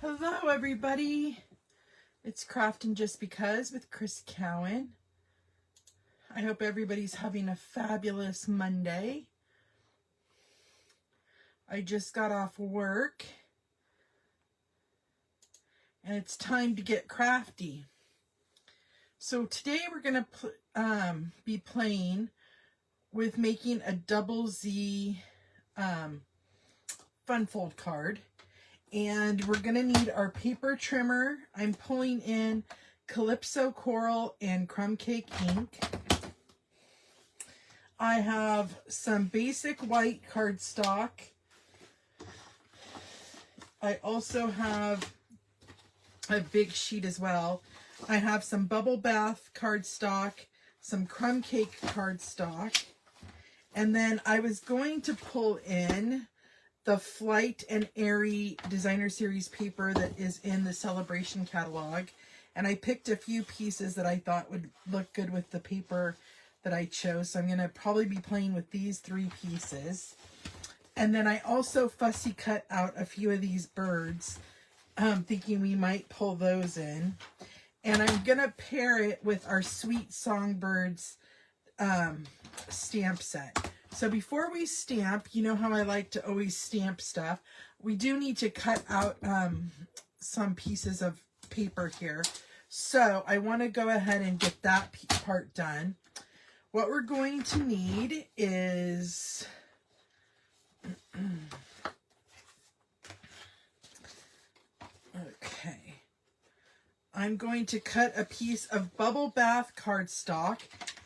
Hello everybody, it's Craftin' Just Because with Chris Cowan. I hope everybody's having a fabulous Monday. I just got off work and it's time to get crafty. So today we're going to be playing with making a double Z fun fold card. And we're going to need our paper trimmer. I'm pulling in Calypso Coral and Crumb Cake ink. I have some basic white cardstock. I also have a big sheet as well. I have some bubble bath cardstock, some crumb cake cardstock, and then I was going to pull in the Flight and Airy designer series paper that is in the Celebration catalog. And I picked a few pieces that I thought would look good with the paper that I chose. So I'm going to probably be playing with these 3 pieces. And then I also fussy cut out a few of these birds, thinking we might pull those in. And I'm going to pair it with our Sweet Songbirds stamp set. So before we stamp, you know how I like to always stamp stuff. We do need to cut out some pieces of paper here. So I want to go ahead and get that part done. What we're going to need is okay. I'm going to cut a piece of bubble bath cardstock,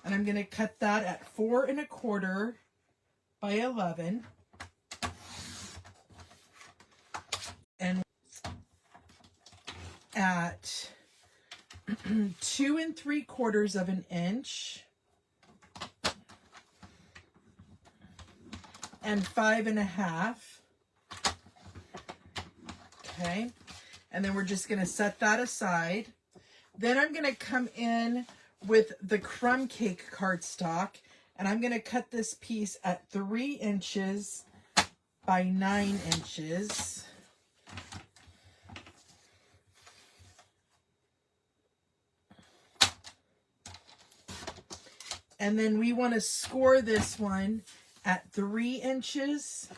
and I'm going to cut that at 4 1/4 by 11, and at 2 3/4 inches and 5 1/2. Okay, and then we're just going to set that aside. Then I'm going to come in with the crumb cake cardstock, and I'm going to cut this piece at 3 inches by 9 inches. And then we want to score this one at 3 inches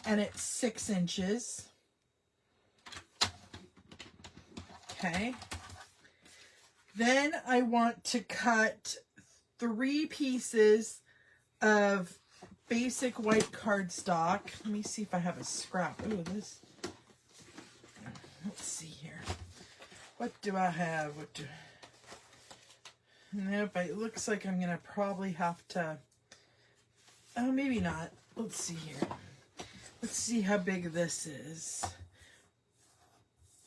and at 6 inches. Okay. Then I want to cut 3 pieces of basic white cardstock. Let me see if I have a scrap. Ooh, this. Let's see here. What do I have? Nope, it looks like I'm going to probably have to... Oh, maybe not. Let's see here. Let's see how big this is.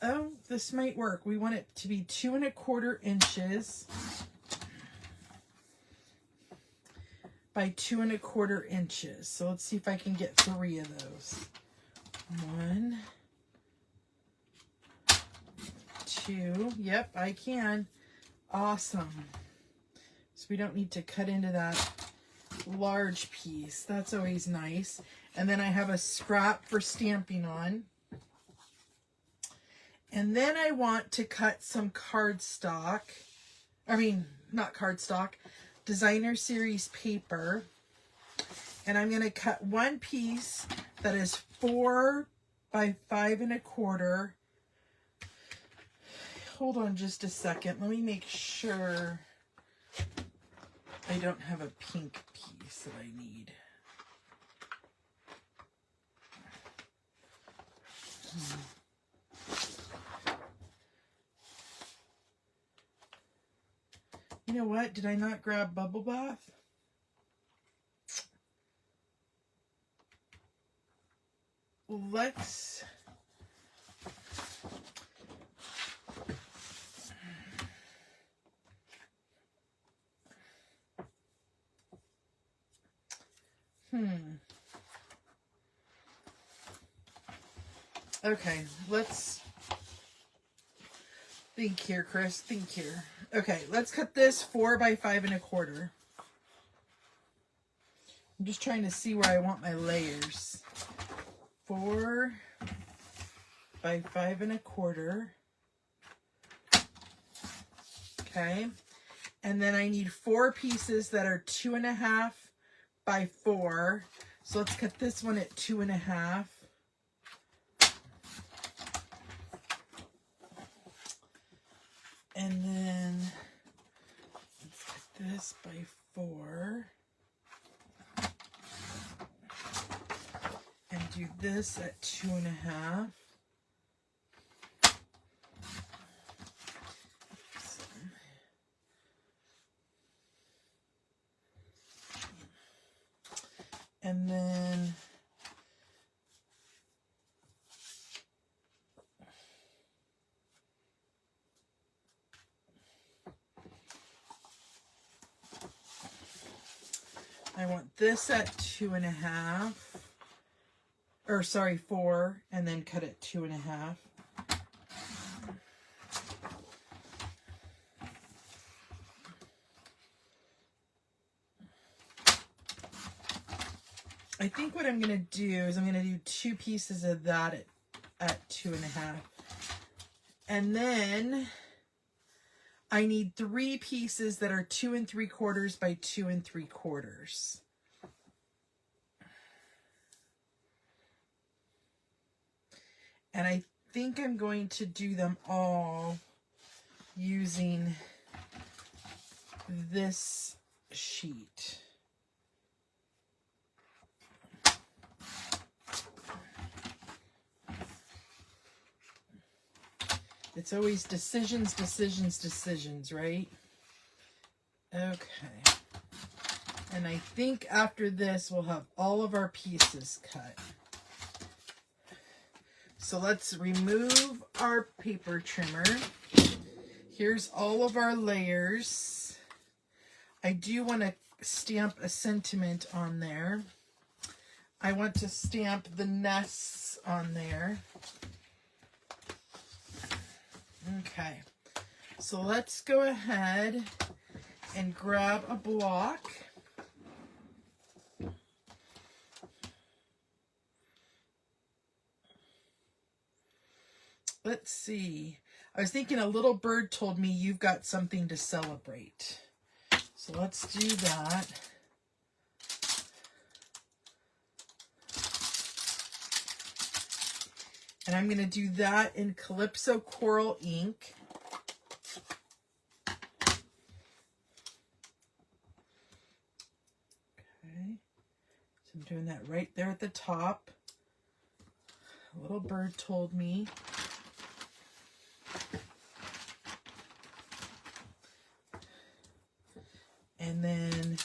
Oh, this might work. We want it to be 2 1/4 inches by 2 1/4 inches. So let's see if I can get 3 of those. 1, 2. Yep, I can. Awesome. So we don't need to cut into that large piece. That's always nice. And then I have a scrap for stamping on. And then I want to cut some cardstock. I mean, not cardstock. Designer series paper. And I'm going to cut one piece that is 4 by 5 1/4. Hold on just a second. Let me make sure I don't have a pink piece that I need. You know what? Did I not grab bubble bath? Let's... Okay, let's think here, Chris. Think here. Okay, let's cut this 4 by 5 1/4. I'm just trying to see where I want my layers. 4 by 5 1/4. Okay. And then I need 4 pieces that are 2 1/2 by 4. So let's cut this one at 2 1/2. And then let's cut this by 4. And do this at 2 1/2. And then I want this at 2 1/2, or sorry, 4, and then cut it 2 1/2. I think what I'm going to do is I'm going to do 2 pieces of that at 2 1/2. And then I need 3 pieces that are 2 3/4 by 2 3/4. And I think I'm going to do them all using this sheet. It's always decisions, decisions, decisions, right? Okay. And I think after this, we'll have all of our pieces cut. So let's remove our paper trimmer. Here's all of our layers. I do want to stamp a sentiment on there. I want to stamp the nests on there. Okay, so let's go ahead and grab a block. Let's see. I was thinking a little bird told me you've got something to celebrate. So let's do that. And I'm going to do that in Calypso Coral ink. Okay. So I'm doing that right there at the top. A little bird told me. And then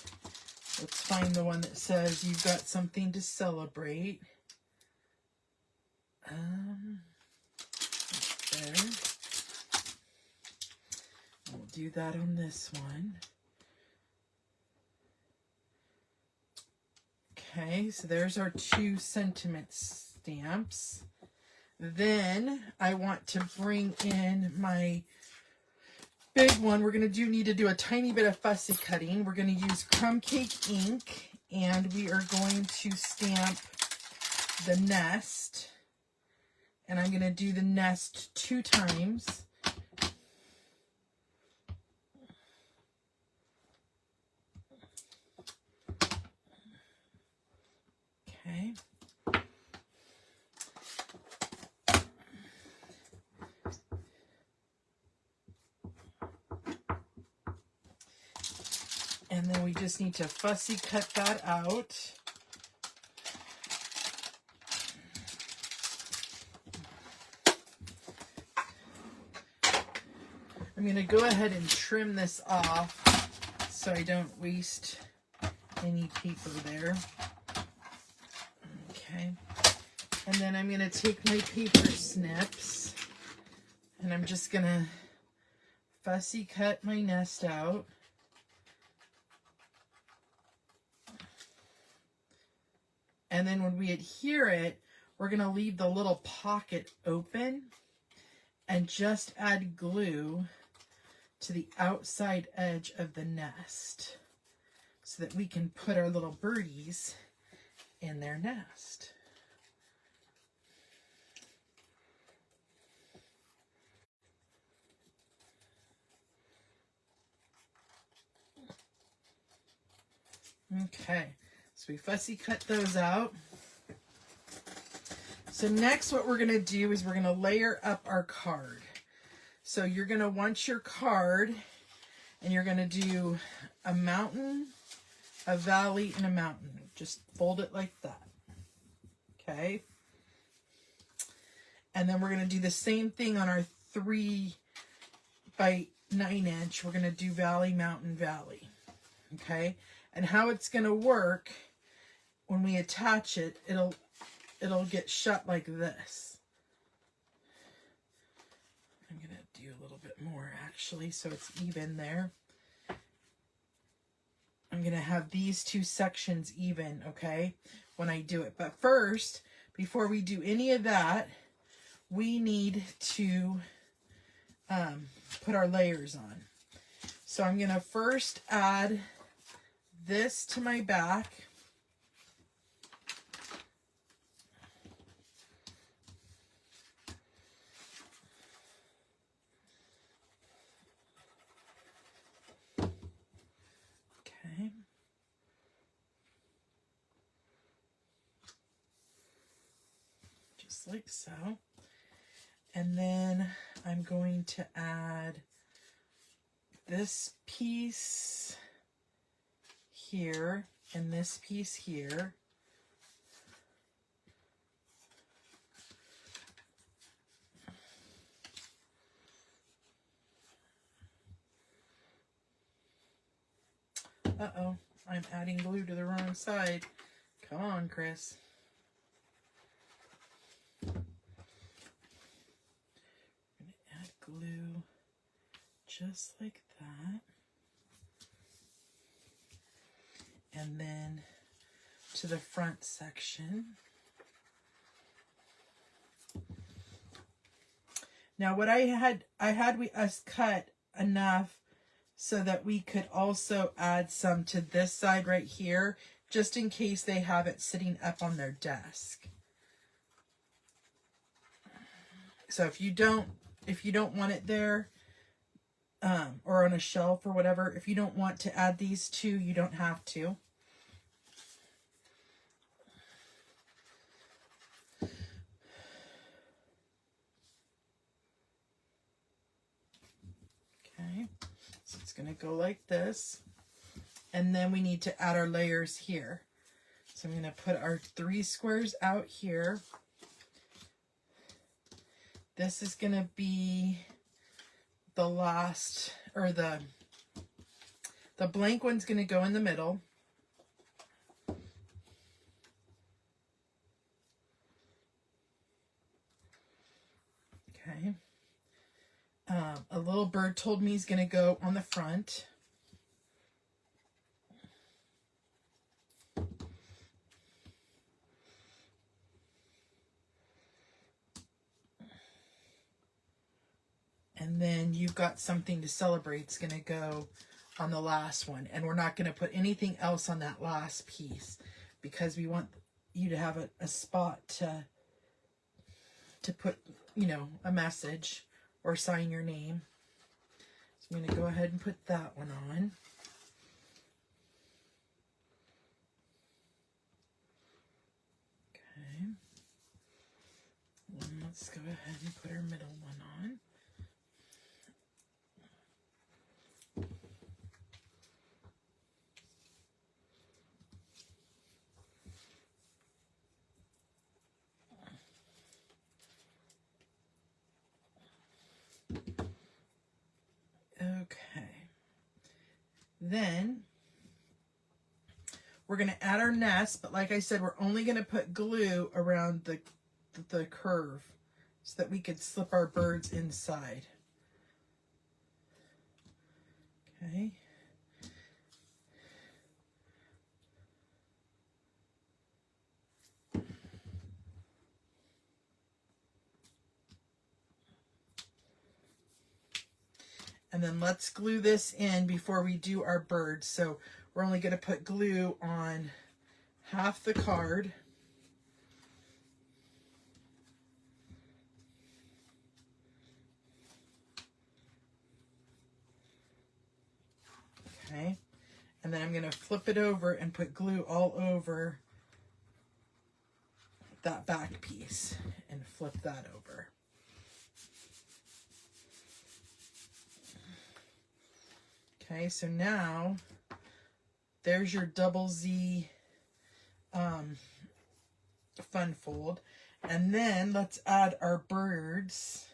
let's find the one that says you've got something to celebrate. There. We'll do that on this one. Okay, so there's our 2 sentiment stamps. Then I want to bring in my big one. We're going to need to do a tiny bit of fussy cutting. We're going to use crumb cake ink, and we are going to stamp the nest. And I'm going to do the nest 2 times. Okay. And then we just need to fussy cut that out. I'm going to go ahead and trim this off so I don't waste any paper there. Okay. And then I'm going to take my paper snips and I'm just going to fussy cut my nest out. And then when we adhere it, we're going to leave the little pocket open and just add glue to the outside edge of the nest so that we can put our little birdies in their nest. Okay, so we fussy cut those out. So next what we're going to do is we're going to layer up our card. So you're going to want your card, and you're going to do a mountain, a valley, and a mountain. Just fold it like that. Okay. And then we're going to do the same thing on our 3 by 9 inch. We're going to do valley, mountain, valley. Okay. And how it's going to work, when we attach it, it'll get shut like this. I'm going to do a little bit more actually, so it's even there. I'm going to have these two sections even, okay, when I do it. But first, before we do any of that, we need to put our layers on. So I'm going to first add this to my back. Okay. Just like so. And then I'm going to add this piece here and this piece here. Uh-oh, I'm adding glue to the wrong side. Come on, Chris. I'm going to add glue just like that. And then to the front section. Now what I had us cut enough so that we could also add some to this side right here, just in case they have it sitting up on their desk. So if you don't want it there, or on a shelf or whatever, if you don't want to add these two, you don't have to. Okay, so it's going to go like this. And then we need to add our layers here. So I'm going to put our 3 squares out here. This is going to be the last, or the blank one's going to go in the middle. Okay. A little bird told me he's going to go on the front. And then you've got something to celebrate. It's going to go on the last one. And we're not going to put anything else on that last piece because we want you to have a spot to put, you know, a message or sign your name. So I'm going to go ahead and put that one on. Okay. And let's go ahead and put our middle one on. Okay. Then we're going to add our nest, but like I said, we're only going to put glue around the curve so that we could slip our birds inside. Okay. And then let's glue this in before we do our birds. So we're only going to put glue on half the card. Okay. And then I'm going to flip it over and put glue all over that back piece and flip that over. Okay, so now there's your double Z fun fold. And then let's add our birds.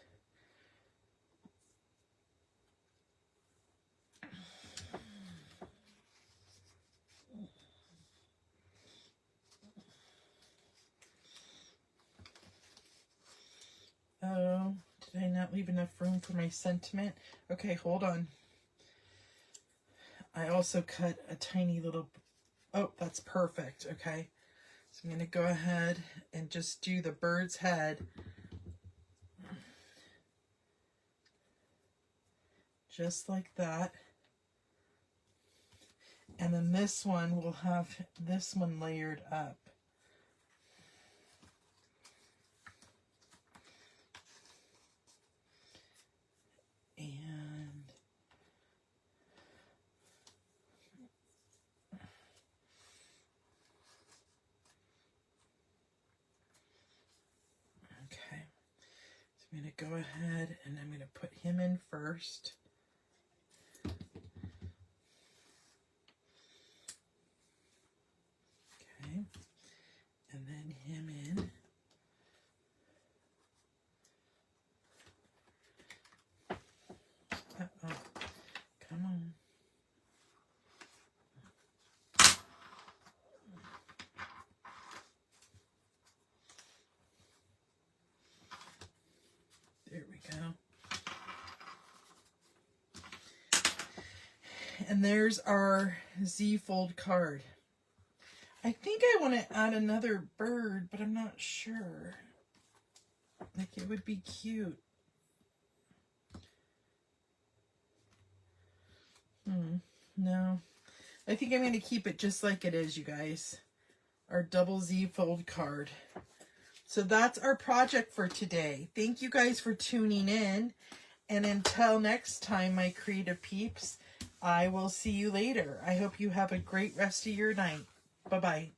Oh, did I not leave enough room for my sentiment? Okay, hold on. I also cut a tiny little, oh, that's perfect. Okay, so I'm going to go ahead and just do the bird's head. Just like that. And then this one will have this one layered up. And okay, so I'm going to go ahead and I'm going to put him in first. Okay, and then him in. Uh-oh, come on. There we go. And there's our Z fold card. I think I want to add another bird, but I'm not sure. Like, it would be cute. No. I think I'm going to keep it just like it is, you guys. Our double Z fold card. So that's our project for today. Thank you guys for tuning in. And until next time, my creative peeps, I will see you later. I hope you have a great rest of your night. Bye-bye.